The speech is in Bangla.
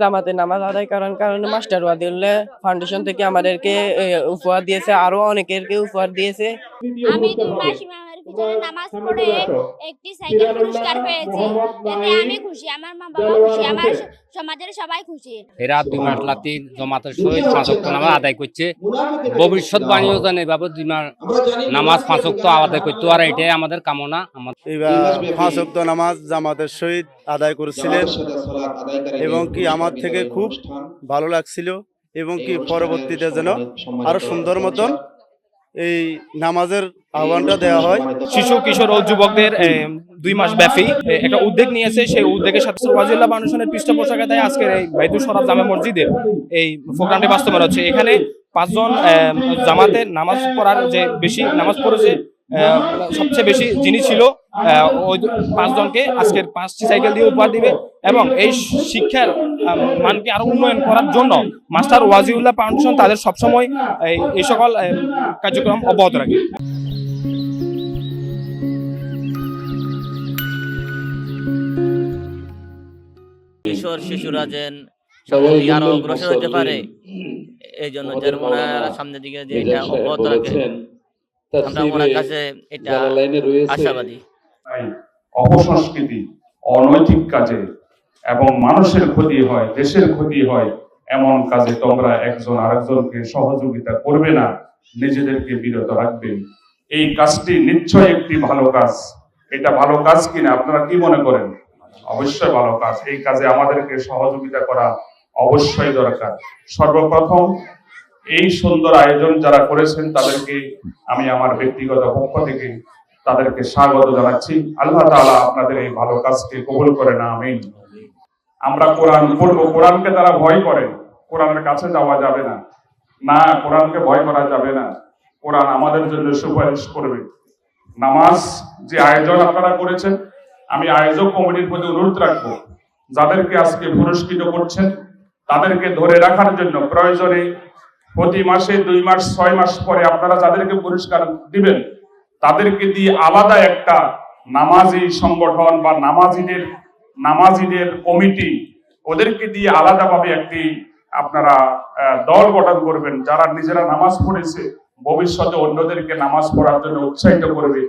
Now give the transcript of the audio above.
জামাতের নামাজ আদায় করার কারণে মাস্টার ওয়াদিউল্লাহ ফাউন্ডেশন থেকে আমাদেরকে উপহার দিয়েছে, আরো অনেকেরকে উপহার দিয়েছে। আমি 2 মাস ইমামের পিছনে নামাজ পড়ে একটি সাইকেল পুরস্কার পেয়েছি। এতে আমি খুশি, আমার মা বাবা খুশি, আমার সমাজের সবাই খুশি। এরা 2 মাস লাতি জমাতের সহিত 5 ওয়াক্ত নামাজ আদায় করছে। ভবিষ্যৎ বাণীও জানে এভাবে 2 মাস নামাজ 5 ওয়াক্ত আদায় করতে, আর এটাই আমাদের কামনা। এবার 5 ওয়াক্ত নামাজ জামাতের সহিত আদায় করেছিলেন এবং কি আমার থেকে খুব ভালো লাগছিল এবং কি পরবর্তীতে যেন আরো সুন্দর মতন এই নামাজের আহ্বানটা দেওয়া হয়। শিশু কিশোর ও যুবকদের 2 মাস ব্যাপী একটা উদ্যোগ নিয়েছে। সেই উদ্যোগের সাথে ওয়াজিউল্লাহ ফাউন্ডেশনের পৃষ্ঠপোষকতায় আজকের এই বাইতুল শরাফ জামে মসজিদের এই প্রোগ্রামটি বাস্তবায়ন হচ্ছে। এখানে 5 জন জামাতে নামাজ পড়ার যে বেশি নামাজ পড়েছে, সবচেয়ে বেশি যিনি ছিল ওই 5 জনকে আজকের 5টি সাইকেল দিয়ে উপহার দিবে এবং এই শিক্ষার মানকে আরো উন্নয়ন করার জন্য মাস্টার ওয়াজিউল্লাহ ফাউন্ডেশন তাদের সবসময় এই সকল কার্যক্রম অব্যাহত রাখে। কিশোর শিশুরা যেন আরো অগ্রসর হতে পারে, এই জন্য সামনের দিকে যে এটা অব্যাহত রাখে, আমরা ওনার কাছে এটা আশাবাদী। অপসংস্কৃতি, অনৈতিক কাজে এবং মানুষের ক্ষতি হয়, দেশের ক্ষতি হয়, এমন কাজে তোমরা একজন আরেকজনকে সহযোগিতা করবে না, নিজেদেরকে বিরত রাখবেন। এই কাজটি নিশ্চয় একটি ভালো কাজ। এটা ভালো কাজ কিনা আপনারা কি মনে করেন? অবশ্যই ভালো কাজ। এই কাজে আমাদেরকে সহযোগিতা করা অবশ্যই দরকার। সর্বপ্রথম এই সুন্দর আয়োজন যারা করেছেন তাদেরকে আমি আমার ব্যক্তিগত পক্ষ থেকে তাদেরকে স্বাগত জানাচ্ছি। আল্লাহ তাআলা আপনাদের এই ভালো কাজকে কবুল করেন, আমিন। আমরা কোরআন পড়বো, কোরআনকে তারা ভয় করে, কোরআনের কাছে যাওয়া যাবে না, না কোরআনকে ভয় করা যাবে না। কোরআন আমাদের জন্য সুপারিশ করবে। নামাজ যে আয়োজন আপনারা করেছেন, আমি আয়োজক কমিটির প্রতি অনুরোধ রাখবো, যাদেরকে আজকে পুরস্কৃত করছেন তাদেরকে ধরে রাখার জন্য প্রয়োজনে প্রতি মাসে 2 মাস 6 মাস পরে আপনারা যাদেরকে পুরস্কার দিবেন তাদেরকে দিয়ে আলাদা একটা নামাজি সংগঠন বা নামাজিদের কমিটি, ওদেরকে দিয়ে আলাদাভাবে একটি আপনারা দল গঠন করবেন, যারা নিজেরা নামাজ পড়েছে ভবিষ্যতে অন্যদেরকে নামাজ পড়ার জন্য উৎসাহিত করবে।